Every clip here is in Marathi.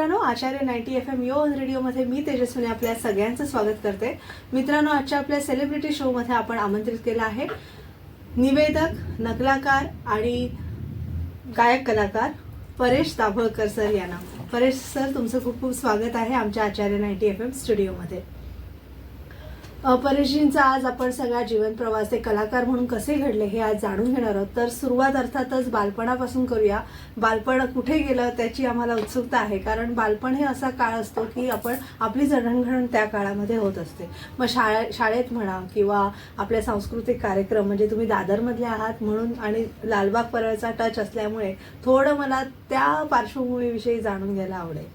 मित्रांनो, आचार्य 90 FM यो ऑन रेडिओमध्ये मी तेजस्विनी आपल्या सगळ्यांचं स्वागत करते. मित्रांनो, आजच्या आपल्या सेलिब्रिटी शोमध्ये आपण आमंत्रित केलं आहे निवेदक, नकलाकार आणि गायक कलाकार परेश दाभोळकर सर यांना. परेश सर, तुमचं खूप खूप स्वागत आहे आमच्या आचार्य 90 FM स्टुडिओमध्ये. परेशजींचा आज आपण सगळा जीवन प्रवास ते कलाकार म्हणून कसे घडले हे आज जाणून घेणार आहोत. तर सुरुवात अर्थातच बालपणापासून करूया. बालपण कुठे गेलं त्याची आम्हाला उत्सुकता आहे, कारण बालपण हे असा काळ असतो की आपण आपली जडणघडण त्या काळामध्ये होत असते. मग शाळेत म्हणा किंवा आपल्या सांस्कृतिक कार्यक्रम, म्हणजे तुम्ही दादरमधले आहात म्हणून आणि लालबाग परळचा टच असल्यामुळे थोडं मला त्या पार्श्वभूमीविषयी जाणून घ्यायला आवडेल.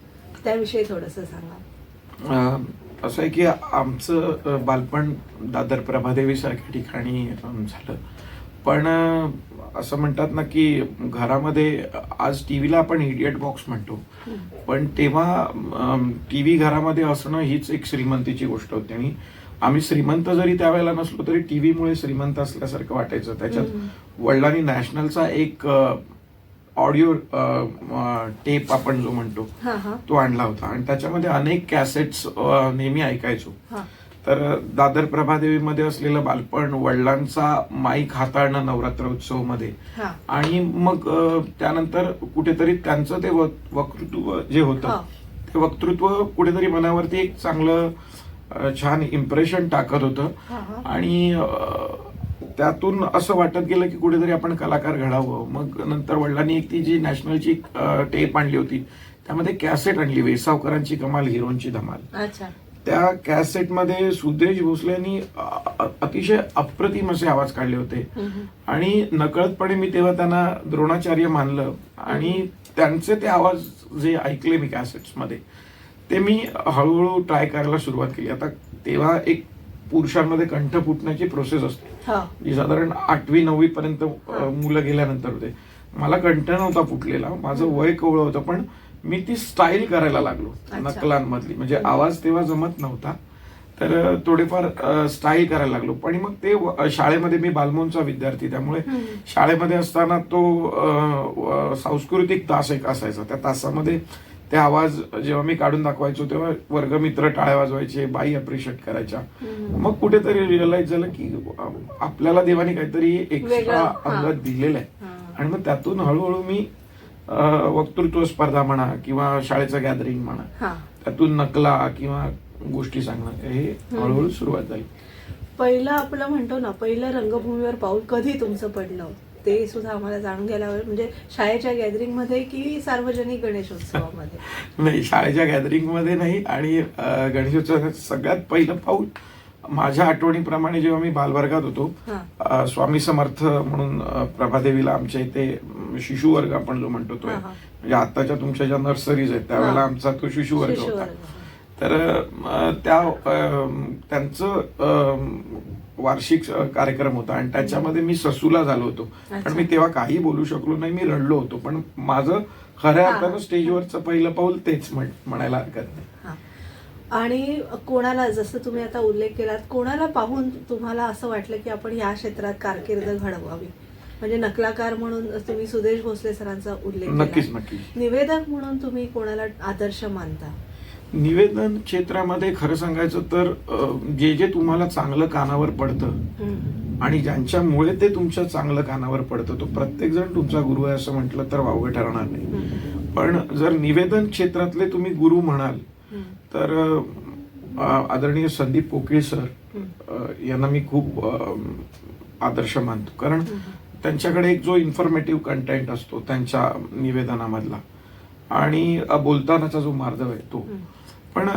त्याविषयी थोडंसं सांगा. असं आहे की आमचं बालपण दादर प्रभादेवी सारख्या ठिकाणी झालं. पण असं म्हणतात ना की घरामध्ये आज टीव्हीला आपण इडियट बॉक्स म्हणतो, पण तेव्हा टीव्ही घरामध्ये असणं हीच एक श्रीमंतीची गोष्ट होती. आणि आम्ही श्रीमंत जरी त्यावेळेला नसलो तरी टीव्हीमुळे श्रीमंत असल्यासारखं वाटायचं. त्याच्यात वडिलांनी नॅशनलचा एक ऑडिओ टेप आपण जो म्हणतो तो आणला होता आणि त्याच्यामध्ये अनेक कॅसेट्स नेहमी ऐकायचो. तर दादर प्रभादेवीमध्ये असलेलं बालपण, वडिलांचा माईक हाताळणं नवरात्र उत्सव मध्ये, आणि मग त्यानंतर कुठेतरी त्यांचं ते वक्तृत्व जे होतं ते वक्तृत्व कुठेतरी मनावरती एक चांगलं छान इम्प्रेशन टाकत होतं. आणि त्यातून असं वाटत गेलं की कुठेतरी आपण कलाकार घडावं. मग नंतर वडिलांनी एक ती जी नॅशनलची टेप आणली होती त्यामध्ये कॅसेट आणली, वेसावकरांची कमाल, हिरोंची धमाल. त्या कॅसेटमध्ये सुदेश भोसलेंनी अतिशय अप्रतिम असे आवाज काढले होते आणि नकळतपणे मी तेव्हा त्यांना द्रोणाचार्य मानलं. आणि त्यांचे ते आवाज जे ऐकले मी कॅसेट्समध्ये ते मी हळूहळू ट्राय करायला सुरुवात केली. आता तेव्हा एक पुरुषांमध्ये कंठ फुटण्याची प्रोसेस असते जी साधारण 8वी 9वी पर्यंत मुलं गेल्यानंतर होते. मला कंठ नव्हता फुटलेला, माझं वय कवळं होतं, पण मी ती स्टाईल करायला लागलो नकलांमधली. म्हणजे आवाज तेव्हा जमत नव्हता तर थोडेफार स्टाईल करायला लागलो. पण मग ते शाळेमध्ये, मी बालमोहनचा विद्यार्थी त्यामुळे शाळेमध्ये असताना तो सांस्कृतिक तास एक असायचा. त्या तासामध्ये ते आवाज जेव्हा मी काढून दाखवायचो तेव्हा वर्गमित्र टाळ्या वाजवायचे, बाई अप्रिशिएट करायच्या. मग कुठेतरी रिअलाइज झालं की आपल्याला देवाने काहीतरी एक्स्ट्रा अंगत दिलेलं आहे. आणि मग त्यातून हळूहळू मी वक्तृत्व स्पर्धा म्हणा किंवा शाळेचं गॅदरिंग म्हणा, त्यातून नकला किंवा गोष्टी सांगणं, हे हळूहळू सुरुवात झाली. पहिलं आपलं म्हणतो ना, पहिलं रंगभूमीवर पाऊल कधी तुमचं पडलं ते सुद्धा आम्हाला जाणून घ्यायला हवं. म्हणजे शाळेच्या गॅदरिंग मध्ये की सार्वजनिक गणेशोत्सवामध्ये? नाही, शाळेच्या गॅदरिंग मध्ये नाही. आणि गणेशोत्सवात सगळ्यात पहिलं पाऊल माझ्या आठवणीप्रमाणे जेव्हा मी बालवर्गात होतो, स्वामी समर्थ म्हणून प्रभादेवीला आमच्या इथे शिशुवर्ग आपण जो म्हणतो तो, म्हणजे आताच्या तुमच्या ज्या नर्सरीज आहेत त्यावेळेला आमचा तो शिशुवर्ग होता. तर त्यांचं वार्षिक कार्यक्रम होता आणि त्याच्यामध्ये मी ससूला झालो होतो. पण मी तेव्हा काही बोलू शकलो नाही, मी रडलो होतो. पण माझं खऱ्या अर्थानं स्टेजवरचं पहिलं पाऊल तेच म्हणायला हरकत नाही. आणि कोणाला, जसं तुम्ही आता उल्लेख केलात, कोणाला पाहून तुम्हाला असं वाटलं की आपण या क्षेत्रात कारकीर्द घडवावी? म्हणजे नकलाकार म्हणून तुम्ही सुदेश भोसले सरांचा उल्लेख केला. नक्कीच. निवेदक म्हणून तुम्ही कोणाला आदर्श मानता? निवेदन क्षेत्रामध्ये खरं सांगायचं तर जे जे तुम्हाला चांगलं कानावर पडतं आणि ज्यांच्यामुळे ते तुमच्या चांगलं कानावर पडतं, तो प्रत्येक जण तुमचा गुरु आहे असं म्हटलं तर वावगं ठरणार नाही. पण जर निवेदन क्षेत्रातले तुम्ही गुरु म्हणाल तर आदरणीय संदीप पोकळे सर यांना मी खूप आदर्श मानतो. कारण त्यांच्याकडे एक जो इन्फॉर्मेटिव्ह कंटेंट असतो त्यांच्या निवेदनामधला आणि बोलतानाचा जो मार्दव आहे तो. पण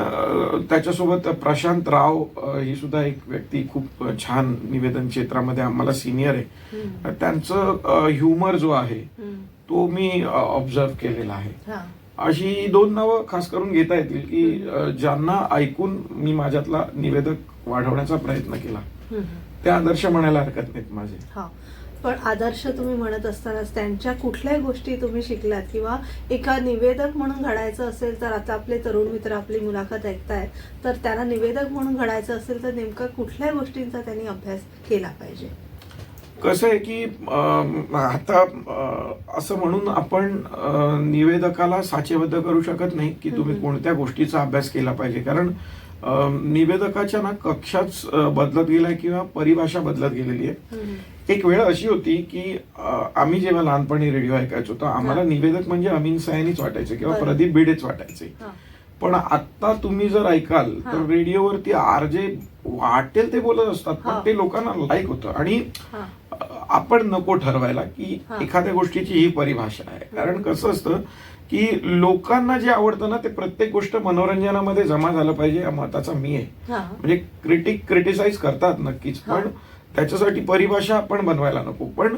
त्याच्यासोबत प्रशांत राव ही सुद्धा एक व्यक्ती खूप छान निवेदन क्षेत्रामध्ये आम्हाला सिनियर आहे. त्यांचं ह्युमर जो आहे तो मी ऑब्झर्व केलेला आहे. अशी 2 नावं खास करून घेता येतील की ज्यांना ऐकून मी माझ्यातला निवेदक वाढवण्याचा प्रयत्न केला. ते आदर्श म्हणायला हरकत नाहीत माझे. पण आदर्श तुम्ही म्हणत असतानाच त्यांच्या कुठल्या गोष्टी तुम्ही शिकलात किंवा एका निवेदक म्हणून घडायचं असेल तर, आता आपले तरुण मित्र आपली मुलाखत ऐकतायत, तर त्यांना निवेदक म्हणून घडायचं असेल तर नेमका कुठल्या गोष्टींचा त्यांनी अभ्यास केला पाहिजे? कसं आहे की आता असं म्हणून आपण निवेदकाला साचेबद्ध करू शकत नाही की तुम्ही कोणत्या गोष्टीचा अभ्यास केला पाहिजे, कारण निवेदकाच्या ना कक्षाच बदलत गेलाय किंवा परिभाषा बदलत गेलेली आहे. एक वेळ अशी होती की आम्ही जेव्हा लहानपणी रेडिओ ऐकायचो तर आम्हाला निवेदक म्हणजे अमीन सयानीच वाटायचे किंवा प्रदीप भिडेच वाटायचे. पण आता तुम्ही जर ऐकाल तर रेडिओवरती आरजे वाटेल ते बोलत असतात, पण ते लोकांना लाईक होतं. आणि आपण नको ठरवायला की एखाद्या गोष्टीची ही परिभाषा आहे, कारण कसं असतं की लोकांना जे आवडतं ना ते प्रत्येक गोष्ट मनोरंजनामध्ये जमा झालं पाहिजे या मताचा मी आहे. म्हणजे क्रिटिसाइज करतात नक्कीच, पण त्याच्यासाठी परिभाषा आपण बनवायला नको. पण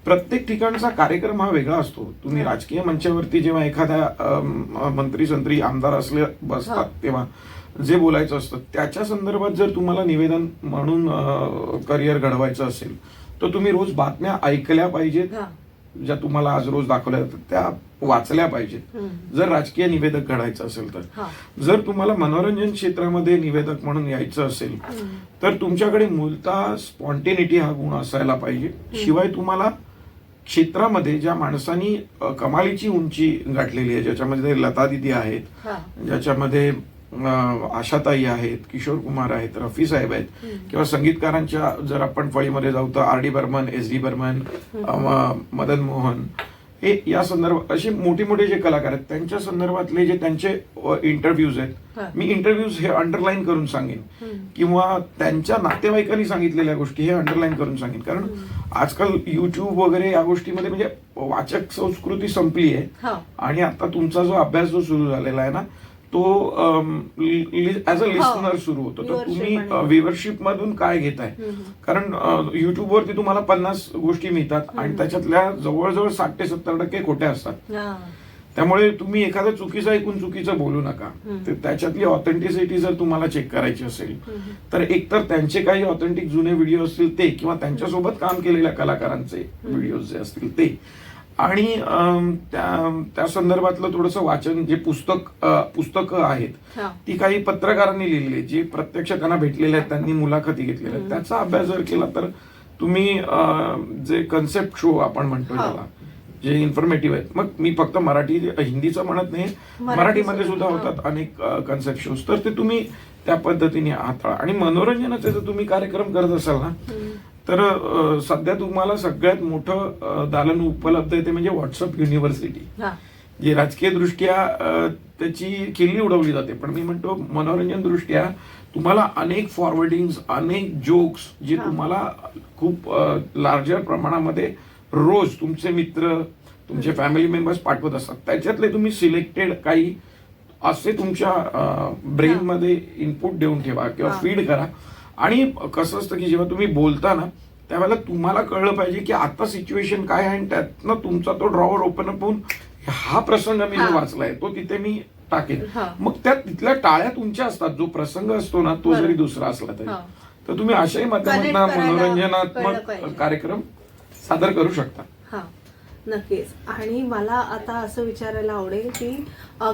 प्रत्येक ठिकाणचा कार्यक्रम हा वेगळा असतो. तुम्ही राजकीय मंचावरती जेव्हा एखाद्या मंत्री संत्री आमदार असले बसतात तेव्हा जे बोलायचं असतं त्याच्या संदर्भात जर तुम्हाला निवेदन म्हणून करिअर घडवायचं असेल तर तुम्ही रोज बातम्या ऐकल्या पाहिजेत, ज्या तुम्हाला आज रोज दाखवल्या जातात त्या वाचल्या पाहिजेत जर राजकीय निवेदक घडायचं असेल तर. जर तुम्हाला मनोरंजन क्षेत्रामध्ये निवेदक म्हणून यायचं असेल तर तुमच्याकडे मूलतः स्पॉन्टेनिटी हा गुण असायला पाहिजे. शिवाय तुम्हाला क्षेत्रामध्ये ज्या माणसांनी कमालीची उंची गाठलेली आहे, ज्याच्यामध्ये लता दिदी आहेत, ज्याच्यामध्ये आशाताई आहेत, किशोर कुमार आहेत, रफी साहेब आहेत, किंवा संगीतकारांच्या जर आपण फळीमध्ये जाऊ तर R D Burman, S D Burman, Madan Mohan, हे या संदर्भात असे मोठे मोठे जे कलाकार आहेत त्यांच्या संदर्भातले जे त्यांचे इंटरव्ह्यूज आहेत, मी इंटरव्ह्यूज हे अंडरलाईन करून सांगेन किंवा त्यांच्या नातेवाईकांनी सांगितलेल्या गोष्टी हे अंडरलाईन करून सांगेन. कारण आजकाल युट्यूब वगैरे या गोष्टीमध्ये म्हणजे वाचक संस्कृती संपली आहे आणि आता तुमचा जो अभ्यास जो सुरू झालेला आहे ना तो ऍज अ लिस्नर सुरू होतो. तर तुम्ही व्ह्युअरशिप मधून काय घेताय, कारण युट्यूबवरती तुम्हाला 50 गोष्टी मिळतात आणि त्याच्यातल्या जवळजवळ 60 ते 70% खोट्या असतात. त्यामुळे तुम्ही एखादं चुकीचं ऐकून चुकीचं बोलू नका. त्याच्यातली ऑथेंटिसिटी जर तुम्हाला चेक करायची असेल तर एकतर त्यांचे काही ऑथेंटिक जुने व्हिडिओ असतील ते, किंवा त्यांच्यासोबत काम केलेल्या कलाकारांचे व्हिडिओ जे असतील ते, आणि त्या संदर्भातलं थोडंसं वाचन, जे पुस्तकं आहेत ती काही पत्रकारांनी लिहिलेली, जे प्रत्यक्ष त्यांना भेटलेले आहेत, त्यांनी मुलाखती घेतलेल्या आहेत, त्याचा अभ्यास जर केला तर तुम्ही जे कन्सेप्ट शो आपण म्हणतो त्याला, जे इन्फॉर्मेटिव्ह आहेत, मग मी फक्त मराठी हिंदीचं म्हणत नाही, मराठीमध्ये सुद्धा होतात अनेक कन्सेप्ट शोज, तर ते तुम्ही त्या पद्धतीने हाताळा. आणि मनोरंजनाचे जर तुम्ही कार्यक्रम करत असाल ना तर सध्या तुम्हाला सगळ्यात मोठं दालन उपलब्ध आहे ते म्हणजे व्हॉट्सअप युनिव्हर्सिटी, जी राजकीय दृष्ट्या त्याची खिल्ली उडवली जाते, पण मी म्हणतो मनोरंजन दृष्ट्या तुम्हाला अनेक फॉरवर्डिंग, अनेक जोक्स जे तुम्हाला खूप लार्जर प्रमाणामध्ये रोज तुमचे मित्र, तुमचे फॅमिली मेंबर्स पाठवत असतात, त्याच्यातले तुम्ही सिलेक्टेड काही असे तुमच्या ब्रेनमध्ये इनपुट देऊन ठेवा किंवा फीड करा. आणि कसं असतं की जेव्हा तुम्ही बोलता ना त्यावेळेला तुम्हाला कळलं पाहिजे की आता सिच्युएशन काय आहे आणि त्यातनं तुमचा तो ड्रॉवर ओपन अप होऊन हा प्रसंग मी जो वाचलाय तो तिथे मी टाकेन. मग त्या तिथल्या टाळ्या तुमच्या असतात, जो प्रसंग असतो ना तो जरी दुसरा असला तरी, तर तुम्ही अशाही माध्यमातून मनोरंजनात्मक कार्यक्रम सादर करू शकता. नक्कीच. आणि मला आता असं विचारायला आवडेल की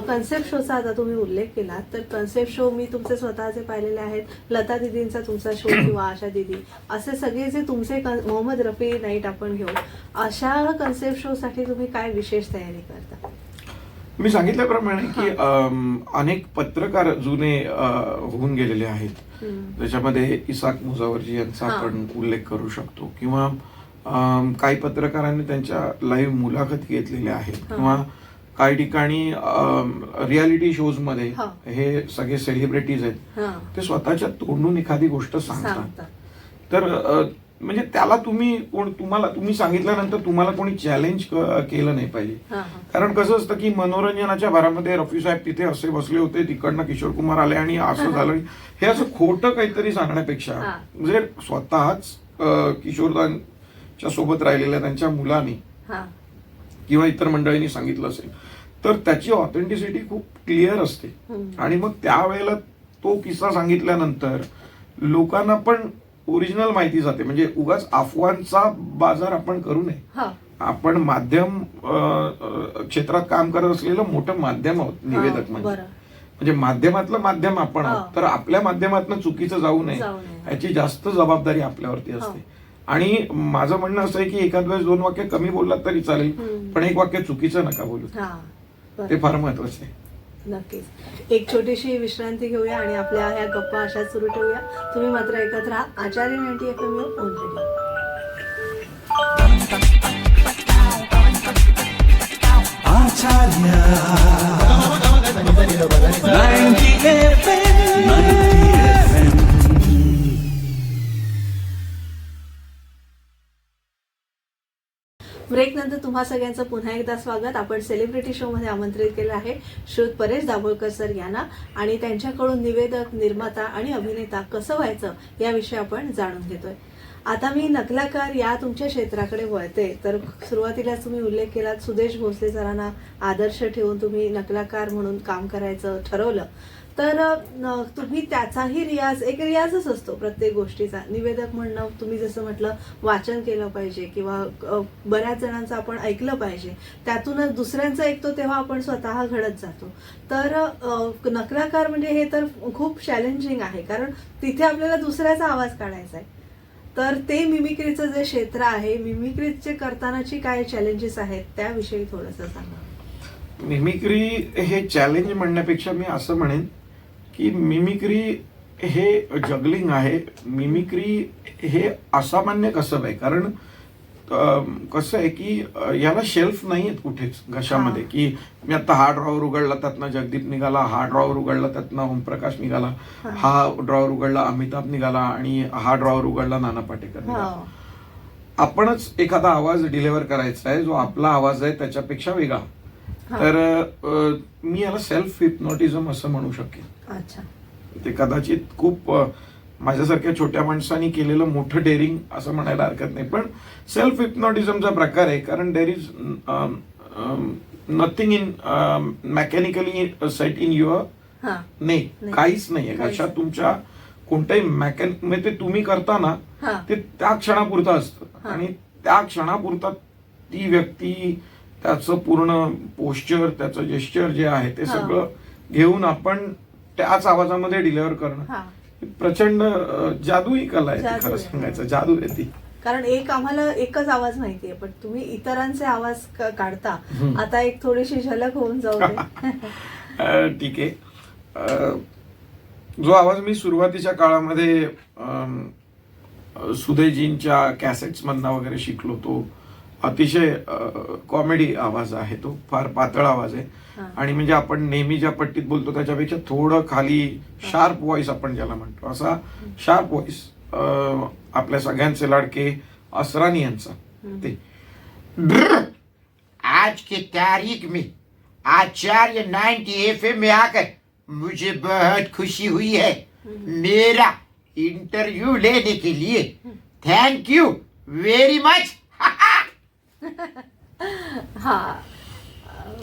कन्सेप्ट शोचा आता तुम्ही उल्लेख केला, तर कन्सेप्ट शो मी तुमचे स्वतःचे पाहिलेले आहेत, लता दिदींचा तुमचा शो किंवा आशा दिदी, असे सगळे जे तुमचे मोहम्मद रफी नाईट आपण घेऊ, अशा कन्सेप्ट शो साठी तुम्ही काय विशेष तयारी करता? मी सांगितल्याप्रमाणे की अनेक पत्रकार जुने होऊन गेलेले आहेत, त्याच्यामध्ये इसाक मुजावरजी यांचा आपण उल्लेख करू शकतो, किंवा काही पत्रकारांनी त्यांच्या लाईव्ह मुलाखती घेतलेल्या आहेत, किंवा काही ठिकाणी रियालिटी शोज मध्ये हे सगळे सेलिब्रिटीज आहेत ते स्वतःच्या तोंडून एखादी गोष्ट सांगतात. तर म्हणजे त्याला तुम्ही सांगितल्यानंतर तुम्हाला कोणी चॅलेंज केलं नाही पाहिजे. कारण कसं असतं की मनोरंजनाच्या भरामध्ये रफी साहेब तिथे असे बसले होते, तिकडनं किशोर कुमार आले आणि असं झालं, हे असं खोटं काहीतरी सांगण्यापेक्षा म्हणजे स्वतःच किशोरदांच्या सोबत राहिलेल्या त्यांच्या मुलांनी किंवा इतर मंडळींनी सांगितलं असेल तर त्याची ऑथेंटिसिटी खूप क्लिअर असते. आणि मग त्यावेळेला तो किस्सा सांगितल्यानंतर लोकांना पण ओरिजिनल माहिती जाते. म्हणजे उगाच अफवांचा बाजार आपण करू नये. आपण माध्यम क्षेत्रात काम करत असलेलं मोठं माध्यम आहोत, निवेदक म्हणजे माध्यमातलं माध्यम आपण आहोत, तर आपल्या माध्यमातून चुकीचं जाऊ नये याची जास्त जबाबदारी आपल्यावरती असते. आणि माझं म्हणणं असं आहे की एखाद वेळेस 2 वाक्य कमी बोललात तरी चालेल, पण एक वाक्य चुकीचं नका बोलू. ते फार महत्वाचं आहे. नक्कीच. एक छोटीशी विश्रांती घेऊया आणि आपल्या ह्या गप्पा अशाच सुरू ठेवूया. तुम्ही मात्र ऐकत राहा आचार्य 90 FM ऑन रेडिओ. ब्रेक नंतर तुम्हा सगळ्यांचं पुन्हा एकदा स्वागत. आपण सेलिब्रिटी शो मध्ये आमंत्रित केलं आहे श्री परेश दाभोळकर सर यांना आणि त्यांच्याकडून निवेदक, निर्माता आणि अभिनेता कसं व्हायचं याविषयी आपण जाणून घेतोय. आता मी नकलाकार या तुमच्या क्षेत्राकडे वळते. तर सुरुवातीलाच तुम्ही उल्लेख केलात सुदेश भोसले सरांना आदर्श ठेवून तुम्ही नकलाकार म्हणून काम करायचं ठरवलं. तर तुम्ही त्याचाही एक रियाजच असतो प्रत्येक गोष्टीचा. निवेदक म्हणणं, तुम्ही जसं म्हटलं वाचन केलं पाहिजे किंवा बऱ्याच जणांचं आपण ऐकलं पाहिजे, त्यातूनच दुसऱ्यांचं ऐकतो तेव्हा आपण स्वतः घडत जातो. तर नकलाकार म्हणजे हे तर खूप चॅलेंजिंग आहे, कारण तिथे आपल्याला दुसऱ्याचा आवाज काढायचा आहे. तर ते मिमिक्रीचं जे क्षेत्र आहे, मिमिक्रीचे करतानाची काय चॅलेंजेस आहेत त्याविषयी थोडंसं सांगा. मिमिक्री हे चॅलेंज म्हणण्यापेक्षा मी असं म्हणेन की मिमिक्री हे जगलिंग आहे. मिमिक्री हे असामान्य कसब आहे, कारण कसं आहे की याला शेल्फ नाही आहेत कुठेच घशामध्ये, की मी आता हा ड्रॉवर उघडला त्यातनं जगदीप निघाला, हा ड्रॉवर उघडला त्यातनं ओमप्रकाश निघाला, हा ड्रॉवर उघडला अमिताभ निघाला आणि हा ड्रॉवर उघडला नाना पाटेकर निघाला. आपणच एखादा आवाज डिलिव्हर करायचा आहे जो आपला आवाज आहे त्याच्यापेक्षा वेगळा. तर मी याला सेल्फ हिप्नोटिझम असं म्हणू शकेन. अच्छा. ते कदाचित खूप माझ्यासारख्या छोट्या माणसांनी केलेलं मोठं डेअरिंग असं म्हणायला हरकत नाही, पण सेल्फ हिप्नोटिझमचा प्रकार आहे. कारण there is nothing in mechanically set in your नाही, काहीच नाहीये घशात तुमच्या कोणत्याही म्हणजे ते तुम्ही करताना ते त्या क्षणापुरतं असतं आणि त्या क्षणापुरता ती व्यक्ती, त्याचं पूर्ण पोश्चर, त्याचं जेस्चर जे आहे ते सगळं घेऊन आपण त्याच आवाजामध्ये डिलिव्हर करणं प्रचंड जादूई कला आहे. खरं सांगायचं जादू आहे ती. कारण आम्हाला एकच आवाज माहितीये, पण तुम्ही इतरांचे आवाज काढता. आता एक थोडीशी झलक होऊन जाऊ दे. ठीक आहे. जो आवाज मी सुरुवातीच्या काळामध्ये सुदेशजींच्या कॅसेट्स मधनं वगैरे शिकलो तो अतिशय कॉमेडी आवाज आहे. तो फार पातळ आवाज आहे आणि म्हणजे आपण नेहमी ज्या पट्टीत बोलतो त्याच्यापेक्षा थोडं खाली शार्प व्हॉइस आपण ज्याला म्हणतो, असा शार्प व्हॉइस आपल्या सगळ्यांचे लाडके असरानी यांचा. ते आज की तारीख में आचार्य 90 FM में आकर मुझे बहुत खुशी हुई है. मेरा इंटरव्यू लेने के लिए थैंक यू वेरी मच. हा,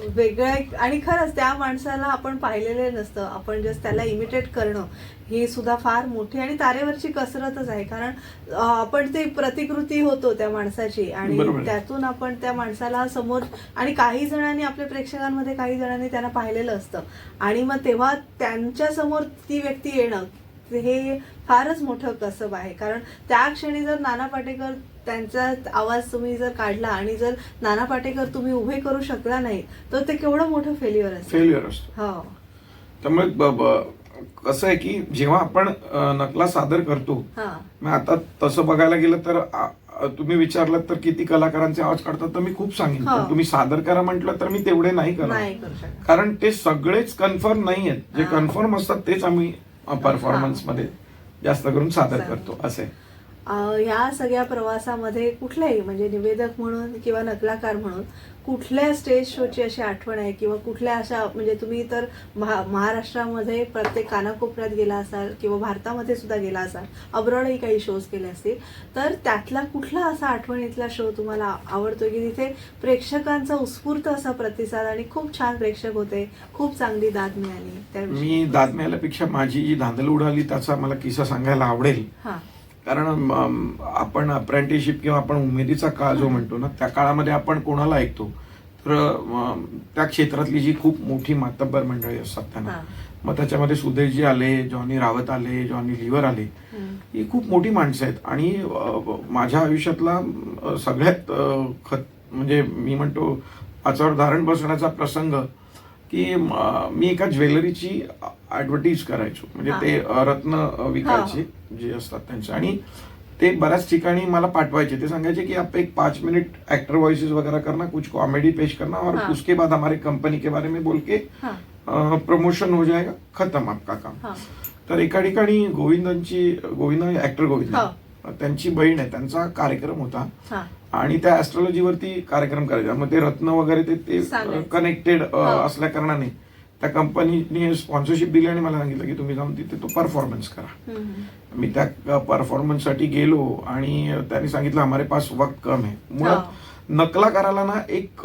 वेगळं. आणि खरंच त्या माणसाला आपण पाहिलेलं नसतं, आपण जस्ट त्याला इमिटेट करणं ही सुद्धा फार मोठी आणि तारेवरची कसरतच आहे. कारण आपण ते प्रतिकृती होतो त्या माणसाची आणि त्यातून आपण त्या माणसाला समोर, आणि काही जणांनी आपल्या प्रेक्षकांमध्ये काही जणांनी त्यांना पाहिलेलं असतं आणि मग तेव्हा त्यांच्या समोर ती व्यक्ती येणं हे फारच मोठं कसब आहे. कारण त्या क्षणी जर नाना पाटेकर त्यांचा आवाज तुम्ही जर काढला आणि जर नाना पाटेकर तुम्ही उभे करू शकला नाही तर ते केवढं मोठं फेल्युअर असतं. हो. त्यामुळे कसं आहे की जेव्हा आपण नकला सादर करतो, मग आता तसं बघायला गेलं तर तुम्ही विचारलं तर किती कलाकारांचे आवाज काढतात तर मी खूप सांगेन, पण तुम्ही सादर करा म्हटलं तर मी तेवढे नाही करणार, कारण ते सगळेच कन्फर्म नाही आहेत. जे कन्फर्म असतात तेच आम्ही परफॉर्मन्स मध्ये जास्त करून सादर करतो असे. या सगळ्या प्रवासामध्ये कुठल्याही म्हणजे निवेदक म्हणून किंवा नकलाकार म्हणून कुठल्या स्टेज शोची अशी आठवण आहे किंवा कुठल्या अशा, म्हणजे तुम्ही तर महाराष्ट्रामध्ये प्रत्येक कानाकोपऱ्यात गेला असाल किंवा भारतामध्ये सुद्धा गेला असाल, अब्रॉडही काही शोज केले असतील, तर त्यातला कुठला असा आठवणीतला शो तुम्हाला आवडतो की तिथे प्रेक्षकांचा उत्स्फूर्त असा प्रतिसाद आणि खूप छान प्रेक्षक होते, खूप चांगली दाद मिळाली? मी दाद मिळाल्यापेक्षा माझी जी धांदल उडाली त्याचा मला किस्सा सांगायला आवडेल. कारण आपण अप्रेंटिसशिप किंवा आपण उमेदीचा काळ जो म्हणतो ना, त्या काळामध्ये आपण कोणाला ऐकतो तर त्या क्षेत्रातली जी खूप मोठी मातब्बर मंडळी असतात त्यांना, हा. मग त्याच्यामध्ये सुदेशजी आले, जॉनी रावत आले, जॉनी लिव्हर आले, ही खूप मोठी माणसं आहेत. आणि माझ्या आयुष्यातला सगळ्यात म्हणजे मी म्हणतो पाचावर धारण बसण्याचा प्रसंग की मी एका ज्वेलरीची ॲडव्हर्टीज करायचो, म्हणजे ते रत्न विकायचे जे असतात त्यांचे, आणि ते बऱ्याच ठिकाणी मला पाठवायचे. ते सांगायचे की आप एक 5 मिनट एक्टर वॉइसेस वगैरह करना, कुछ कॉमेडी पेश करना और उसके बाद हमारे कंपनी के बारे में बोल के प्रमोशन हो जाएगा, खत्म आपका काम. तर एका ठिकाणी गोविंद ॲक्टर गोविंद त्यांची बहीण आहे, त्यांचा कार्यक्रम होता आणि त्या ॲस्ट्रॉलॉजीवरती कार्यक्रम करायचा. मग ते रत्न वगैरे ते कनेक्टेड असल्या कारणाने त्या कंपनीने स्पॉन्सरशिप दिली आणि मला सांगितलं की तुम्ही जाऊन तिथे तो परफॉर्मन्स करा. मी त्या परफॉर्मन्ससाठी गेलो आणि त्यांनी सांगितलं हमारे पास वक्त कम है. मुळात नकला करायला ना एक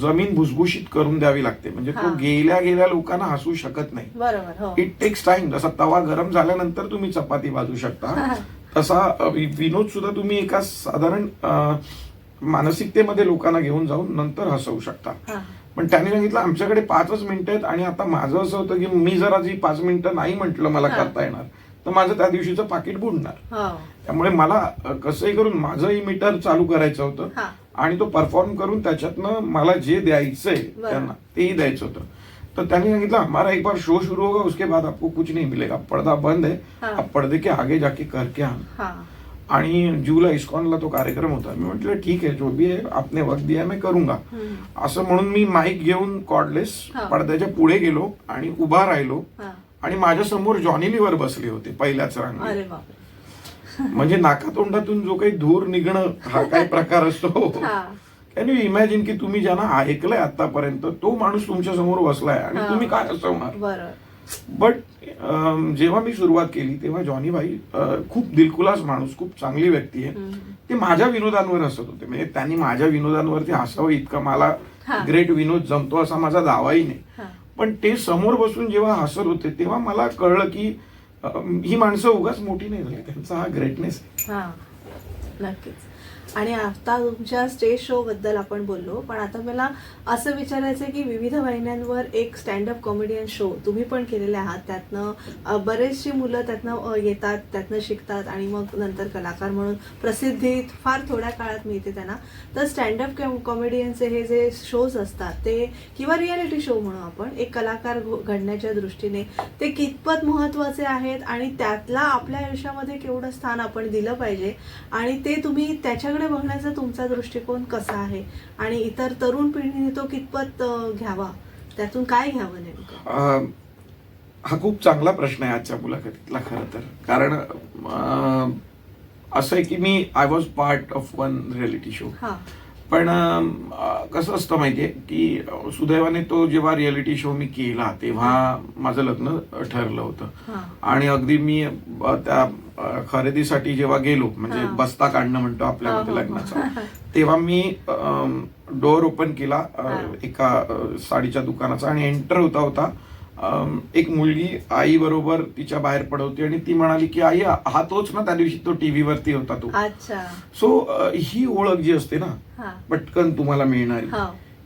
जमीन भुसभुशीत करून द्यावी लागते, म्हणजे तो गेल्या लोकांना हसू शकत नाही. बरोबर. It takes time. जसा तवा गरम झाल्यानंतर तुम्ही चपाती भाजू शकता, तसा विनोद सुद्धा तुम्ही एका साधारण मानसिकतेमध्ये लोकांना घेऊन जाऊन नंतर हसवू शकता. पण त्यांनी सांगितलं आमच्याकडे 5च मिनिटं आहेत, आणि आता माझं असं होतं की मी जर आज 5 मिनिटं नाही म्हटलं मला करता येणार तर माझं त्या दिवशीचं पाकिट बुडणार. त्यामुळे मला कसंही करून माझंही मीटर चालू करायचं होतं आणि तो परफॉर्म करून त्याच्यातनं मला जे द्यायचंय त्यांना तेही द्यायचं होतं. तर त्यांनी सांगितलं हमारा एक बार शो शुरू होगा, उसके बाद आपको कुछ नहीं मिलेगा, पर्दा बंद है, आप पर्दे के आगे जाके करके आना. आणि जूला इस्कॉनला तो कार्यक्रम होता. मी म्हटलं ठीक आहे, जो भी आहे आपने वक्त दिया मैं करूंगा. असं म्हणून मी माईक घेऊन कॉर्डलेस पडद्याच्या पुढे गेलो आणि उभा राहिलो, आणि माझ्या समोर जॉनी लिव्हर बसले होते पहिल्याच रांगेत. म्हणजे नाकातोंडातून जो काही धूर निघणं हा काही प्रकार असतो. कॅन यू इमॅजिन की तुम्ही ज्यांना ऐकलंय आतापर्यंत तो माणूस तुमच्या समोर बसलाय आणि तुम्ही काय हसवणार. बट जेव्हा मी सुरुवात केली तेव्हा जॉनी भाई खूप दिलखुलास माणूस, खूप चांगली व्यक्ती आहे. ते माझ्या विनोदांवर हसत होते, म्हणजे त्यांनी माझ्या विनोदांवरती हसावं इतका मला ग्रेट विनोद जमतो असा माझा दावाही नाही. पण ते समोर बसून जेव्हा हसत होते तेव्हा मला कळलं की ही माणसं उगाच मोठी नाही झाली, त्यांचा हा ग्रेटनेस आहे. नक्कीच. आणि आता तुमच्या स्टेज शो बद्दल आपण बोललो, पण आता मला असं विचारायचं आहे की विविध वाहिन्यांवर एक स्टँडअप कॉमेडियन शो तुम्ही पण केलेले आहात. त्यातनं बरेचशी मुलं त्यातनं येतात, त्यातनं शिकतात आणि मग नंतर कलाकार म्हणून प्रसिद्धी फार थोड्या काळात मिळते त्यांना. तर स्टँडअप कॉमेडियनचे हे जे शोज असतात ते, किंवा रियालिटी शो म्हणून आपण, एक कलाकार घडण्याच्या दृष्टीने ते कितपत महत्त्वाचे आहेत आणि त्यातला आपल्या आयुष्यामध्ये केवढं स्थान आपण दिलं पाहिजे, आणि ते तुम्ही त्याच्याकडे बघण्याचा तुमचा दृष्टिकोन कसा आहे आणि इतर तरुण पिढीने तो कितपत घ्यावा, त्यातून काय घ्यावं नेमकं? हा खूप चांगला प्रश्न आहे आजच्या मुलाखतीतला खरं तर. कारण असं आहे की मी I was part of one reality show. पण कसं असतं माहितीये की सुदैवाने तो जेव्हा रियालिटी शो मी केला तेव्हा माझं लग्न ठरलं होतं, आणि अगदी मी त्या खरेदीसाठी जेव्हा गेलो, म्हणजे बस्ता काढणं म्हणतो आपल्यामध्ये लग्नाचा, तेव्हा मी डोअर ओपन केला एका साडीच्या दुकानाचा, आणि एंटर होता होता एक मुलगी आई बरोबर तिच्या बाहेर पडवते आणि ती म्हणाली की आई हा तोच ना त्या दिवशी तो टीव्ही वरती होता तो. सो ही ओळख जी असते ना पटकन तुम्हाला मिळणारी,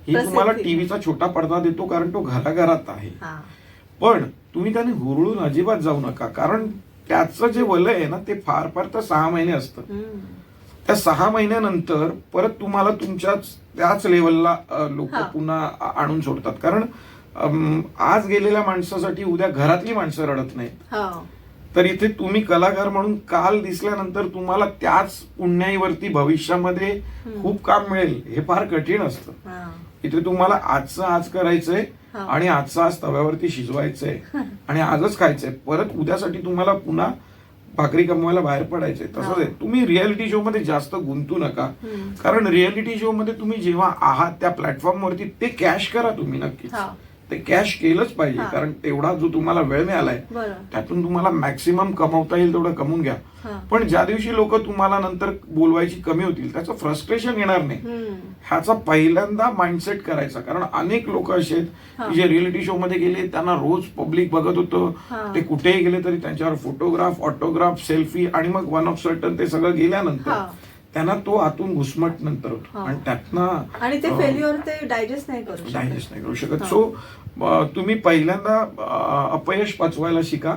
ही तुम्हाला टीव्हीचा छोटा पडदा देतो कारण तो घराघरात आहे. पण तुम्ही त्याने हुरळून अजिबात जाऊ नका, कारण त्याचं जे वलय आहे ना ते फार फार तर 6 महिने असतं. त्या 6 महिन्यानंतर परत तुम्हाला तुमच्याच त्याच लेवलला लोक पुन्हा आणून सोडतात. कारण आज गेलेल्या माणसासाठी उद्या घरातली माणसं रडत नाहीत. तर इथे तुम्ही कलाकार म्हणून काल दिसल्यानंतर तुम्हाला त्याच पुण्याईवरती भविष्यामध्ये खूप काम मिळेल हे फार कठीण असतं. इथे तुम्हाला आजचं आज करायचंय आणि आजचं आज तव्यावरती शिजवायचंय आणि आजच खायचंय. परत उद्यासाठी तुम्हाला पुन्हा भाकरी कमवायला बाहेर पडायचंय. तसंच आहे, तुम्ही रियालिटी शो मध्ये जास्त गुंतू नका, कारण रियालिटी शो मध्ये तुम्ही जेव्हा आहात त्या प्लॅटफॉर्मवरती ते कॅश करा तुम्ही नक्कीच. ते कॅश केलंच पाहिजे, कारण तेवढा जो तुम्हाला वेळ मिळालाय त्यातून तुम्हाला मॅक्सिमम कमवता येईल तेवढं कमवून घ्या. पण ज्या दिवशी लोक तुम्हाला नंतर बोलवायची कमी होतील त्याचं फ्रस्ट्रेशन येणार नाही, ह्याचा पहिल्यांदा माइंडसेट करायचा. कारण अनेक लोक असे आहेत जे रियालिटी शो मध्ये गेले, त्यांना रोज पब्लिक बघत होतं, ते कुठेही गेले तरी त्यांच्यावर फोटोग्राफ, ऑटोग्राफ, सेल्फी, आणि मग वन ऑफ सर्टन ते सगळं गेल्यानंतर त्यांना तो आतून घुसमट नंतर हा. आणि त्यातनं आणि ते फेल्युअर ते डायजेस्ट नाही करू शकत. डायजेस्ट नाही करू शकत. हा. सो तुम्ही पहिल्यांदा अपयश पचवायला शिका,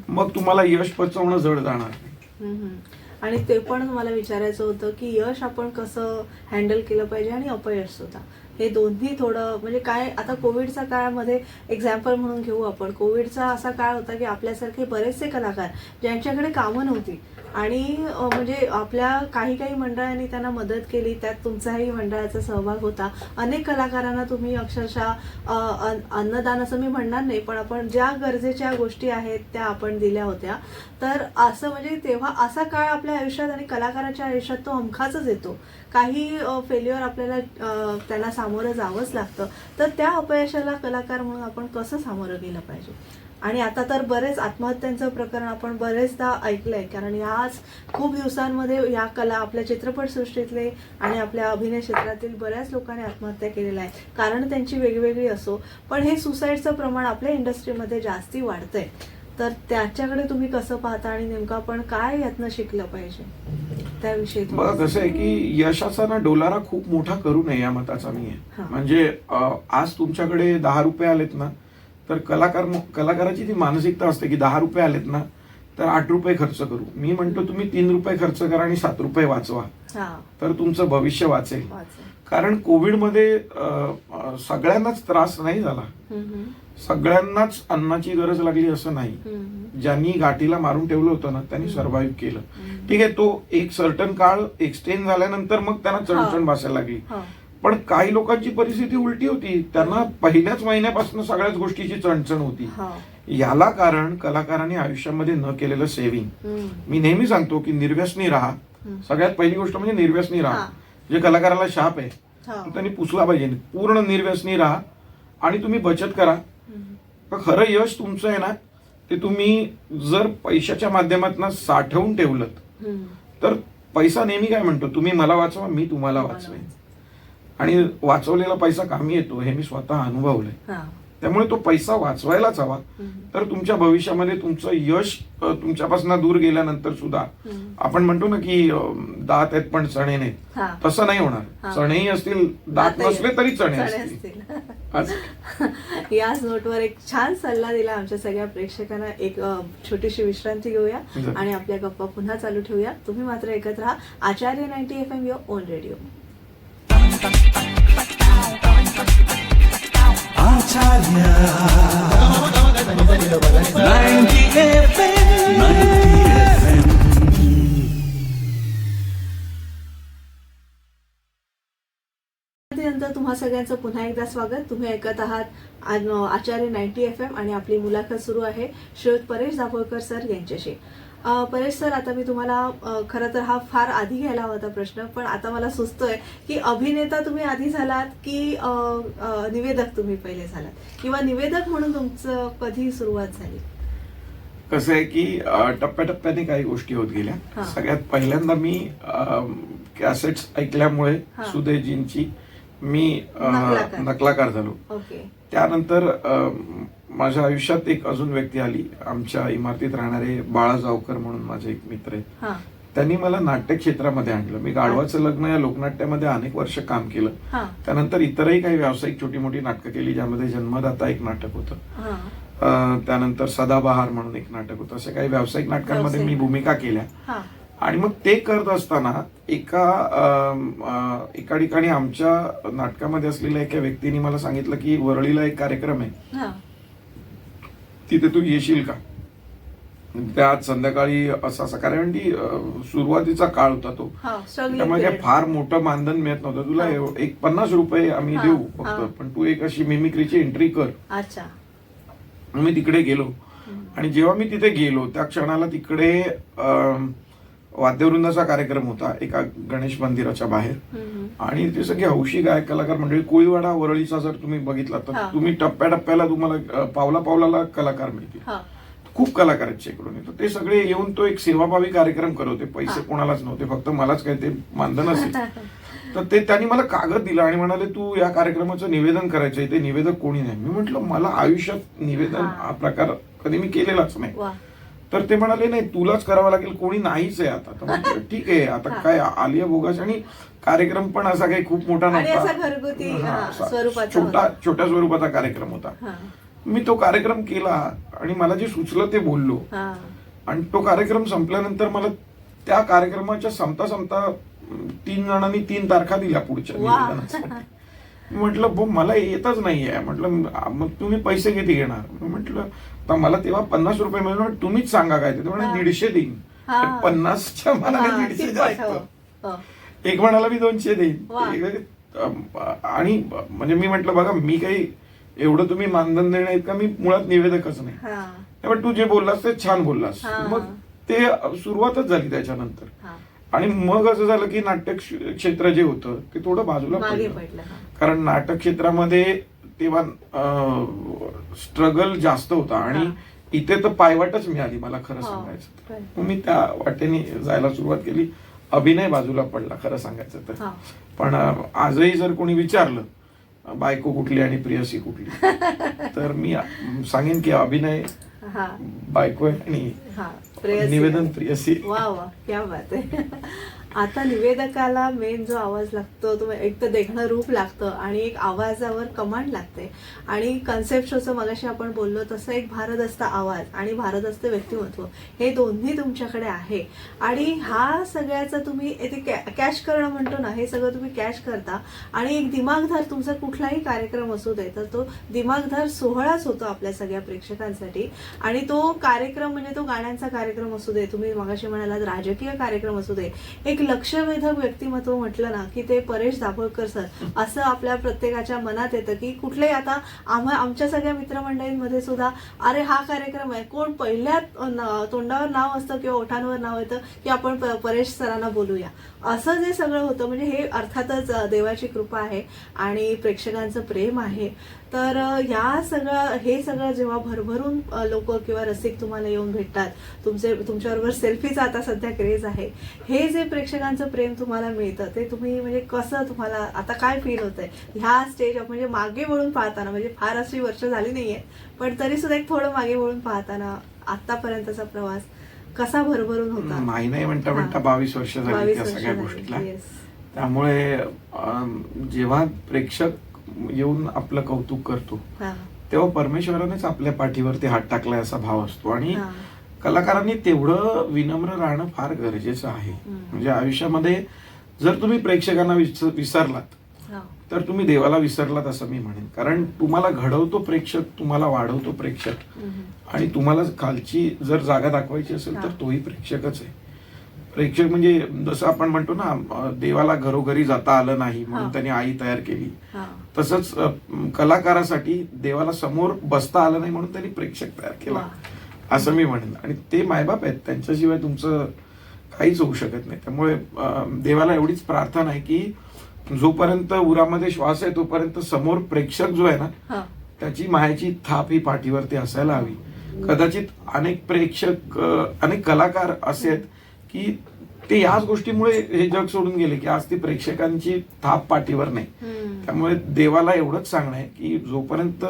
मग तुम्हाला यश पचवणं जड जाणार नाही. आणि ते पण मला विचारायचं होतं की यश आपण कसं हँडल केलं पाहिजे आणि अपयश सुद्धा, हे दोन्ही थोडं म्हणजे काय. आता कोविडच्या काळामध्ये एक्झाम्पल म्हणून घेऊ आपण. कोविडचा असा काळ होता की आपल्यासारखे बरेचसे कलाकार ज्यांच्याकडे कामं नव्हती आणि म्हणजे आपल्या काही काही मंडळांनी त्यांना मदत केली, त्यात तुमचाही मंडळाचा सहभाग होता. अनेक कलाकारांना तुम्ही अक्षरशः अन्नदान असं मी म्हणणार नाही, पण आपण ज्या गरजेच्या गोष्टी आहेत त्या आपण दिल्या होत्या. तर असं म्हणजे तेव्हा असा काळ आपल्या आयुष्यात आणि कलाकाराच्या आयुष्यात तो हमखासच येतो. काही फेल्युअर आपल्याला त्यांना सामोरं जावंच लागतं. तर त्या अपयशाला कलाकार म्हणून आपण कसं सामोरं गेलं पाहिजे. आणि आता तर बरेच आत्महत्यांचं प्रकरण आपण बरेचदा ऐकलंय, कारण याच खूप दिवसांमध्ये या कला आपल्या चित्रपटसृष्टीतले आणि आपल्या अभिनय क्षेत्रातील बऱ्याच लोकांनी आत्महत्या केलेल्या आहे. कारण त्यांची वेगवेगळी असो, पण हे सुसाईडचं प्रमाण आपल्या इंडस्ट्रीमध्ये जास्ती वाढतंय. तर त्याच्याकडे तुम्ही कसं पाहता आणि नेमकं आपण काय यातनं शिकलं पाहिजे त्याविषयी बघा कसं आहे की यशाचा ना डोलारा खूप मोठा करू नये या मताचा मी आहे. हा. म्हणजे आज तुमच्याकडे 10 रुपये आलेत ना, तर कलाकाराची ती मानसिकता असते की 10 रुपये आलेत ना तर 8 रुपये खर्च करू. मी म्हणतो तुम्ही 3 रुपये खर्च करा आणि 7 रुपये वाचवा, तर तुमचं भविष्य वाचेल. कारण कोविडमध्ये सगळ्यांनाच त्रास नाही झाला, सगळ्यांनाच अन्नाची गरज लागली असं नाही. ज्यांनी गाठीला मारून ठेवलं होतं ना त्यांनी सर्व्हाइव्ह केलं. ठीक आहे, तो एक सर्टन काळ एक्सटेंड झाल्यानंतर मग त्यांना चणचण भासायला लागली. पण काही लोकांची परिस्थिती उलटी होती, त्यांना पहिल्याच महिन्यापासून सगळ्याच गोष्टीची चणचण होती. याला कारण कलाकारांनी आयुष्यामध्ये न केलेलं सेव्हिंग. मी नेहमी सांगतो की निर्व्यसनी राहा. सगळ्यात पहिली गोष्ट म्हणजे निर्व्यसनी राहा. जे कलाकाराला शाप आहे त्यांनी पुसला पाहिजे. पूर्ण निर्व्यसनी राहा आणि तुम्ही बचत करा. खरं यश तुमचं आहे ना, ते तुम्ही जर पैशाच्या माध्यमातून साठवून ठेवलं तर पैसा नेहमी काय म्हणतो, तुम्ही मला वाचवा, मी तुम्हाला वाचवेन. आणि वाचवलेला पैसा कामी येतो हे मी स्वतः अनुभवलंय. त्यामुळे तो पैसा वाचवायलाच हवा. तर तुमच्या भविष्यामध्ये तुमचं यश तुमच्यापासून दूर गेल्यानंतर सुद्धा आपण म्हणतो ना की दात आहेत पण चणे नाहीत, तसं नाही होणार. चणेही असतील, दात नसले तरी चणे असतील. याच नोटवर एक छान सल्ला दिला आमच्या सगळ्या प्रेक्षकांना. एक छोटीशी विश्रांती घेऊया आणि आपल्या गप्पा पुन्हा चालू ठेवूया. तुम्ही मात्र ऐकत राहा आचार्य 90 FM युअर ओन रेडिओ. नंतर तुम्हा सगळ्यांचं पुन्हा एकदा स्वागत. तुम्ही ऐकत आहात आचार्य 90 FM आणि आपली मुलाखत सुरू आहे श्रीयुत परेश दाभोळकर सर यांच्याशी. परेश सर, आता मी तुम्हाला खरं तर हा फार आधी घ्यायला हवा होता प्रश्न, पण आता मला सुचतोय की अभिनेता तुम्ही आधी झालात की निवेदक तुम्ही पहिले झालात, किंवा निवेदक म्हणून तुमचं कधी सुरुवात झाली? कसं आहे की टप्प्याटप्प्याने काही गोष्टी होत गेल्या. सगळ्यात पहिल्यांदा मी कॅसेट्स ऐकल्यामुळे सुदेशजींची मी नकलाकार झालो. त्यानंतर माझ्या आयुष्यात एक अजून व्यक्ती आली. आमच्या इमारतीत राहणारे बाळा जावकर म्हणून माझे एक मित्र आहेत. त्यांनी मला नाट्य क्षेत्रामध्ये आणलं. मी गाढवाचं लग्न या लोकनाट्यामध्ये अनेक वर्ष काम केलं. त्यानंतर इतरही काही व्यावसायिक छोटी मोठी नाटकं केली, ज्यामध्ये जन्मदाता एक नाटक होतं. त्यानंतर सदाबहार म्हणून एक नाटक होतं. अशा काही व्यावसायिक नाटकांमध्ये मी भूमिका केल्या. आणि मग ते करत असताना एका ठिकाणी आमच्या नाटकामध्ये असलेल्या एका व्यक्तीने मला सांगितलं की वरळीला एक कार्यक्रम आहे, तिथे तू येशील का? त्यात संध्याकाळी असा कारण की सुरुवातीचा काळ होता तो, त्यामुळे काय फार मोठं मानधन मिळत नव्हतं. तुला एक 50 रुपये आम्ही देऊ फक्त, पण तू एक अशी मिमिक्रीची एंट्री कर. मी तिकडे गेलो आणि जेव्हा मी तिथे गेलो त्या क्षणाला तिकडे वाद्यवृंदाचा कार्यक्रम होता एका गणेश मंदिराच्या बाहेर. आणि ते सगळे हौशी गायक कलाकार मंडळी, कोळीवाडा वरळीचा जर तुम्ही बघितला तर तुम्ही टप्प्याटप्प्याला तुम्हाला पावला पावलाला कलाकार मिळतील. खूप कलाकार आहेत शेकडून. तर ते सगळे येऊन तो एक सेवाभावी कार्यक्रम करत होते. पैसे कोणालाच नव्हते, फक्त मलाच काय ते मानधन असेल. तर ते त्यांनी मला कागद दिला आणि म्हणाले तू या कार्यक्रमाचं निवेदन करायचंय. ते निवेदक कोणी नाही. मी म्हटलं मला आयुष्यात निवेदन हा प्रकार कधी मी केलेलाच नाही. तर ते म्हणाले नाही तुलाच करावं लागेल, कोणी नाहीच आहे आता. तर म्हटलं, ठीक आहे आता काय आलिया भोगास, आणि कार्यक्रम पण असा काही खूप मोठा आणि असा नव्हता, घरगुती असा स्वरूपाचा होता. छोट्या स्वरूपाचा कार्यक्रम होता. हा, मी तो कार्यक्रम केला आणि मला जे सुचलं ते बोललो, हा. आणि तो कार्यक्रम संपल्यानंतर मला त्या कार्यक्रमाच्या संपता 3 जणांनी 3 तारखा दिल्या पुढच्या वा. निवेदनासाठी. म्हटलं मला येतच नाहीये. म्हटलं मग तुम्ही पैसे किती घेणार? म्हटलं आता मला तेव्हा 50 रुपये मिळणार, तुम्हीच सांगा काय ते. म्हणे 150 देईन. हा. 50च्या मनाने हा, 150 ती जास्त. पाठव. हो. एक म्हणाला मी 200 वा. देईन. आणि म्हणजे मी म्हटलं बघा मी काही एवढं तुम्ही मानधन देणार आहेत का, मी मुळात निवेदकच नाही. हा, पण तू जे बोललास ते छान बोललास. हा. मग ते सुरुवातच झाली त्याच्यानंतर. हा. आणि मग असं झालं की नाट्य क्षेत्र जे होतं ते थोडं बाजूला मागे पडलं. पडलं. हा. कारण नाटक क्षेत्रामध्ये तेव्हा स्ट्रगल जास्त होता, आणि हा. इथे तर पायवाटच मिळाली मला खरं हो. सांगायचं तर. बरं. मग मी त्या वाटेने जायला सुरुवात केली. अभिनय बाजूला पडला खरं सांगायचं तर. हा. पण आजही जर कोणी विचारलं बायको कुठली आणि प्रियसी कुठली, तर मी सांगेन की अभिनय हा. बायको आहे आणि हा. प्रेयसी. निवेदन प्रियसी. वा वा, क्या बात आहे. आता निवेदकाला मेन जो आवाज लागतो तो एक तर देखणं रूप लागतं, आणि एक आवाजावर कमांड लागते, आणि कन्सेप्ट शोचं मगाशी आपण बोललो तसं एक भारदस्त आवाज आणि भारदस्त व्यक्तिमत्व हे दोन्ही तुमच्याकडे आहे. आणि हा सगळ्याचा तुम्ही ते कॅश करणं म्हणतो ना, हे सगळं तुम्ही कॅश करता. आणि एक दिमागधार तुमचा कुठलाही कार्यक्रम असू दे तर तो दिमागधार सोहळाच होतो आपल्या सगळ्या प्रेक्षकांसाठी. आणि तो कार्यक्रम म्हणजे तो गाण्यांचा कार्यक्रम असू दे, तुम्ही मगाशी म्हणालात राजकीय कार्यक्रम असू दे, एक लक्षवेधक व्यक्तिमत्व म्हटलं ना की ते परेश दाभोळकर सर असं आपल्या प्रत्येकाच्या मनात येतं. की कुठलेही आता आमच्या सगळ्या मित्रमंडळींमध्ये सुद्धा अरे हा कार्यक्रम आहे, कोण पहिल्या तोंडावर नाव असतं किंवा ओठांवर नाव येतं की आपण परेश सरांना बोलूया, असं जे सगळं होतं. म्हणजे हे अर्थातच देवाची कृपा आहे आणि प्रेक्षकांचं प्रेम आहे. तर हे सगळं जेव्हा भरभरून लोक किंवा रसिक तुम्हाला येऊन भेटतात, तुमच्याबरोबर सेल्फीचा आता सध्या क्रेज आहे, हे जे प्रेक्षकांचं प्रेम तुम्हाला मिळतं ते तुम्ही म्हणजे कसं, तुम्हाला आता काय फील होतंय ह्या स्टेज म्हणजे मागे वळून पाहताना, म्हणजे फार अशी वर्ष झाली नाहीये पण तरी सुद्धा एक थोडं मागे वळून पाहताना आतापर्यंतचा प्रवास कसा भरभरून होता? नाही म्हणता 22 वर्ष झाली त्या सगळ्या गोष्टीला. त्यामुळे जेव्हा प्रेक्षक येऊन आपलं कौतुक करतो तेव्हा परमेश्वरानेच आपल्या पाठीवरती हात टाकलाय असा भाव असतो. आणि कलाकारांनी तेवढं विनम्र राहणं फार गरजेचं आहे. म्हणजे आयुष्यामध्ये जर तुम्ही प्रेक्षकांना विसरलात तर तुम्ही देवाला विसरलात असं मी म्हणेन. कारण तुम्हाला घडवतो प्रेक्षक, तुम्हाला वाढवतो प्रेक्षक, आणि तुम्हाला खालची जर जागा दाखवायची असेल तर तोही प्रेक्षकच आहे. प्रेक्षक म्हणजे जसं आपण म्हणतो ना, देवाला घरोघरी जाता आलं नाही म्हणून त्यांनी आई तयार केली, तसंच कलाकारासाठी देवाला समोर बसता आलं नाही म्हणून त्यांनी प्रेक्षक तयार केला असं मी म्हणेन. आणि ते मायबाप आहेत, त्यांच्याशिवाय तुमचं काहीच होऊ शकत नाही. त्यामुळे देवाला एवढीच प्रार्थना आहे की जोपर्यंत उरामध्ये श्वास आहे तोपर्यंत समोर प्रेक्षक जो आहे ना त्याची मायाची थाप ही पाठीवरती असायला हवी. कदाचित अनेक प्रेक्षक, अनेक कलाकार असे आहेत की ते याच गोष्टीमुळे हे जग सोडून गेले की आज ती प्रेक्षकांची थाप पाठीवर नाही. त्यामुळे देवाला एवढंच सांगणं आहे की जोपर्यंत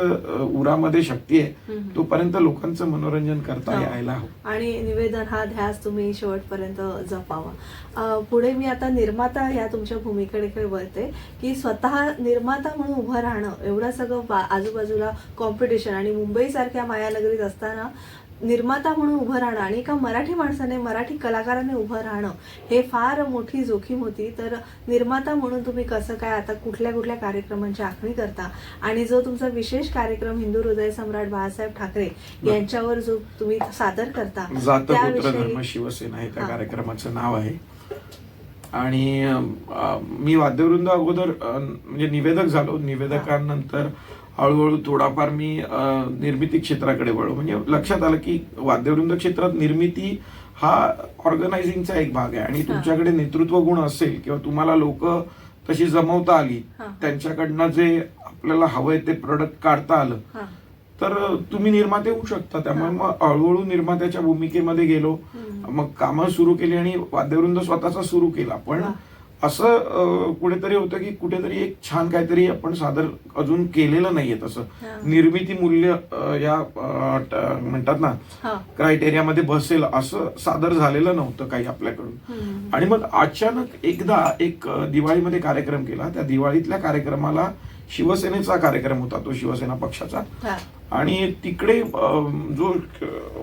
उरामध्ये शक्ती आहे तोपर्यंत लोकांचं मनोरंजन करता यायला हवं. आणि निवेदन हा ध्यास तुम्ही शेवटपर्यंत जपावा. पुढे मी आता निर्माता या तुमच्या भूमिकेकडे वळते की स्वतः निर्माता म्हणून उभं राहणं, एवढं सगळं आजूबाजूला कॉम्पिटिशन, आणि मुंबई सारख्या मायानगरीत असताना निर्माता म्हणून उभं राहणं आणि एका मराठी माणसाने, मराठी कलाकाराने उभं राहणं हे फार मोठी जोखीम होती. तर निर्माता म्हणून तुम्ही कसं काय आता कुठल्या कुठल्या कार्यक्रमांची आखणी करता, आणि जो तुमचा विशेष कार्यक्रम हिंदू हृदय सम्राट बाळासाहेब ठाकरे यांच्यावर जो तुम्ही सादर करता, जातपुत्र धर्म शिवसेना हे त्या कार्यक्रमाचं नाव आहे. आणि मी वाद्यवृंद अगोदर म्हणजे निवेदक झालो. निवेदकांनंतर हळूहळू थोडाफार मी निर्मिती क्षेत्राकडे वळलो. म्हणजे लक्षात आलं की वाद्यवृंद क्षेत्रात निर्मिती हा ऑर्गनायझिंगचा एक भाग आहे, आणि तुमच्याकडे नेतृत्व गुण असेल किंवा तुम्हाला लोक तशी जमवता आली, त्यांच्याकडनं जे आपल्याला हवंय ते प्रोडक्ट काढता आलं तर तुम्ही निर्माते होऊ शकता. त्यामुळे मग हळूहळू निर्मात्याच्या भूमिकेमध्ये गेलो, मग कामं सुरू केली आणि वाद्यवृंद स्वतःचा सुरू केला. पण असं कुठेतरी होतं की कुठेतरी एक छान काहीतरी आपण सादर अजून केलेलं नाहीये तसं. निर्मिती मूल्य या म्हणतात ना हा. क्रायटेरियामध्ये बसेल असं सादर झालेलं नव्हतं काही आपल्याकडून. आणि मग अचानक एकदा एक दिवाळीमध्ये कार्यक्रम केला. त्या दिवाळीतल्या कार्यक्रमाला शिवसेनेचा कार्यक्रम होता, तो शिवसेना पक्षाचा. हा. आणि तिकडे जो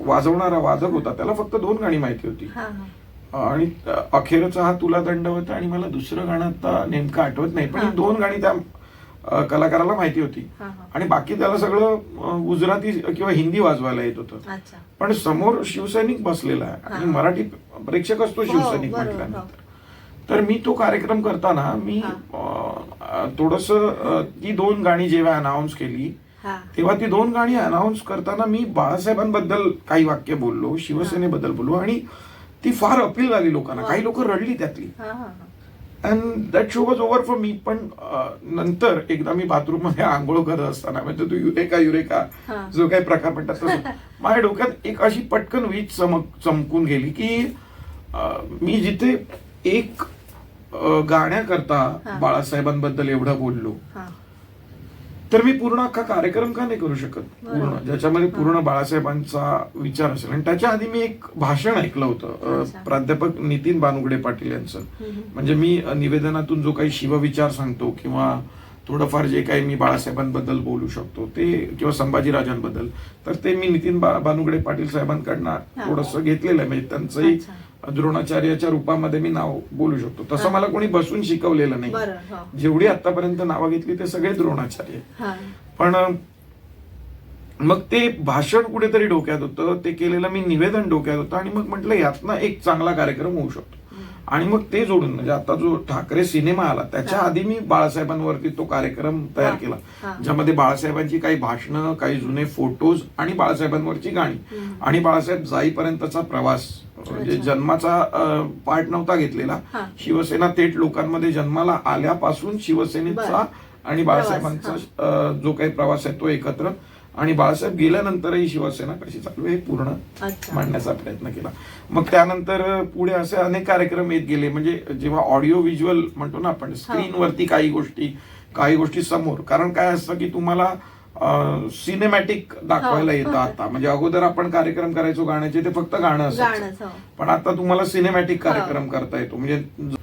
वाजवणारा वादक होता त्याला फक्त 2 गाणी माहिती होती. हा. आणि अखेरचा हा तुला दंडवत आणि मला दुसरं गाणं आता नेमकं आठवत नाही, पण ही 2 गाणी त्या कलाकाराला माहिती होती. हा. आणि बाकी त्याला सगळं गुजराती किंवा हिंदी वाजवायला येत होतं. अच्छा. पण समोर शिवसैनिक बसलेला आहे आणि मराठी प्रेक्षक असतो शिवसैनिक बरोबर, म्हटल्यानंतर. तर मी तो कार्यक्रम करताना मी थोडस ती 2 गाणी जेव्हा अनाऊन्स केली हा. तेव्हा ती 2 गाणी अनाऊन्स करताना मी बाळासाहेबांबद्दल काही वाक्य बोललो, शिवसेनेबद्दल बोललो आणि ती फार अपील झाली लोकांना. काही लोक रडली त्यातली. हा. हा. And that show was over for me. पण नंतर एकदा मी बाथरूम मध्ये आंघोळ करत असताना म्हणजे तो युरेका जो काही प्रकार म्हणतात तसं माझ्या डोक्यात एक अशी पटकन वीज चमकून गेली की मी जिथे एक गाण्याकरता बाळासाहेबांबद्दल एवढं बोललो तर मी पूर्ण अख्खा कार्यक्रम का नाही करू शकत पूर्ण, ज्याच्यामध्ये पूर्ण बाळासाहेबांचा विचार असेल. आणि त्याच्या आधी मी एक भाषण ऐकलं होतं प्राध्यापक नितीन बानुगडे पाटील यांचं. म्हणजे मी निवेदनातून जो काही शिवविचार सांगतो किंवा थोडंफार जे काही मी बाळासाहेबांबद्दल बोलू शकतो ते किंवा संभाजीराजांबद्दल, तर ते मी नितीन बानुगडे पाटील साहेबांकडनं थोडंसं घेतलेलं आहे. म्हणजे त्यांचंही द्रोणाचार्याच्या रूपामध्ये मी नाव बोलू शकतो. तसं मला कोणी बसून शिकवलेलं नाही. जेवढी आतापर्यंत नावं घेतली ते सगळे द्रोणाचार्य. पण मग ते भाषण कुठेतरी डोक्यात होतं, ते केलेलं मी निवेदन डोक्यात होतं आणि मग म्हटलं यातनं एक चांगला कार्यक्रम होऊ शकतो. आणि मग ते जोडून म्हणजे आता जो ठाकरे सिनेमा आला त्याच्या आधी मी बाळासाहेबांवरती तो कार्यक्रम तयार केला, ज्यामध्ये बाळासाहेबांची काही भाषणं, काही जुने फोटोज आणि बाळासाहेबांवरची गाणी आणि बाळासाहेब जाईपर्यंतचा प्रवास. म्हणजे जन्माचा पार्ट नव्हता घेतलेला, शिवसेना थेट लोकांमध्ये जन्माला आल्यापासून शिवसेनेचा आणि बाळासाहेबांचा जो काही प्रवास आहे तो एकत्र, आणि बाळासाहेब गेल्यानंतरही शिवसेना कशी चालू हे पूर्ण मांडण्याचा प्रयत्न केला. मग त्यानंतर पुढे असे अनेक कार्यक्रम येत गेले. म्हणजे जेव्हा ऑडिओ व्हिज्युअल म्हणतो ना आपण, स्क्रीनवरती काही गोष्टी समोर. कारण काय असतं की तुम्हाला सिनेमॅटिक दाखवायला येतं आता. म्हणजे अगोदर आपण कार्यक्रम करायचो गाण्याचे, ते फक्त गाणं असायचं, पण आता तुम्हाला सिनेमॅटिक कार्यक्रम करता येतो. म्हणजे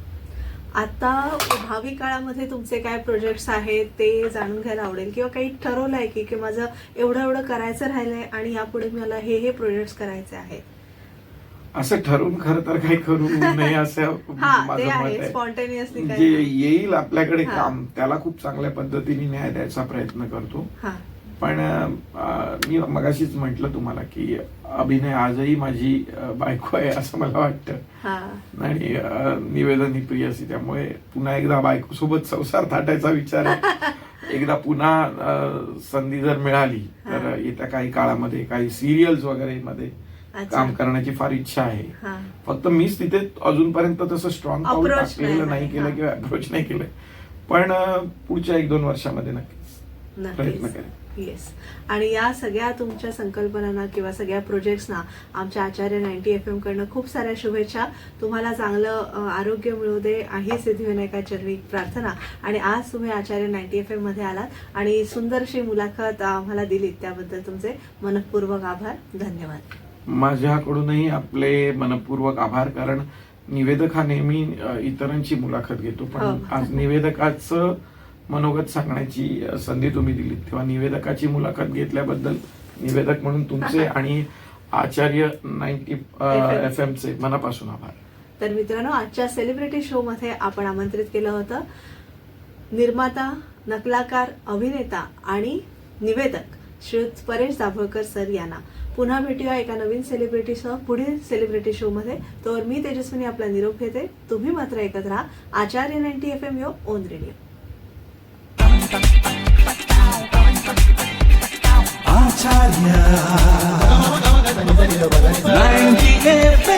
आता भावी काळामध्ये तुमचे काय प्रोजेक्ट्स आहेत ते जाणून घ्यायला आवडेल, किंवा काही ठरवलंय की माझं एवढं करायचं राहिलंय आणि यापुढे मला हे प्रोजेक्ट्स करायचे आहेत? असं ठरवून खरं तर काही करू नये असं माझं मत आहे. स्पॉन्टेनियसली जे येईल आपल्याकडे काम त्याला खूप चांगल्या पद्धतीने न्याय द्यायचा प्रयत्न करतो. पण मी मगाशीच म्हटलं तुम्हाला की अभिनय आजही माझी बायको आहे असं मला वाटतं. आणि निवेदन ही प्रिय असते, त्यामुळे पुन्हा एकदा बायको सोबत संसार थाटायचा विचार आहे. एकदा पुन्हा संधी जर मिळाली तर येत्या काही काळामध्ये काही सिरियल्स वगैरे मध्ये काम करण्याची फार इच्छा आहे. फक्त मीच तिथे अजूनपर्यंत तसं स्ट्रॉंग पाऊल टाकलेलं नाही केलं किंवा अप्रोच नाही केलंय. पण पुढच्या 1-2 वर्षामध्ये नक्कीच प्रयत्न करेन. येस. आणि या सगळ्या तुमच्या संकल्पनांना किंवा सगळ्या प्रोजेक्ट्सना आमच्या आचार्य 90 FM कडनं खूप साऱ्या शुभेच्छा. तुम्हाला चांगलं आरोग्य मिळू दे ही सिद्धिविनायकाचरणी प्रार्थना. आणि आज तुम्ही आचार्य 90 FM मध्ये आलात आणि सुंदरशी मुलाखत आम्हाला दिलीत, त्याबद्दल तुमचे मनपूर्वक आभार. धन्यवाद. माझ्याकडूनही आपले मनपूर्वक आभार. कारण निवेदक हा नेहमी इतरांची मुलाखत घेतो, पण आज निवेदकाचं मनोगत सांगण्याची संधी तुम्ही दिली, तेव्हा निवेदकाची मुलाखत घेतल्याबद्दल निवेदक म्हणून तुमचे आणि आचार्य 90 FM चे मनापासून आभार. तर मित्रांनो, आजच्या सेलिब्रिटी शो मध्ये आपण आमंत्रित केलं होतं निर्माता, नकलाकार, अभिनेता आणि निवेदक श्री परेश दाभोळकर सर यांना. पुन्हा भेटूया एका नवीन सेलिब्रिटीसह पुढील सेलिब्रिटी शो मध्ये. तर मी तेजस्विनी आपला निरोप घेते. तुम्ही मात्र ऐकत राहा आचार्य 90 FM yo on radio. Acharya 90 FM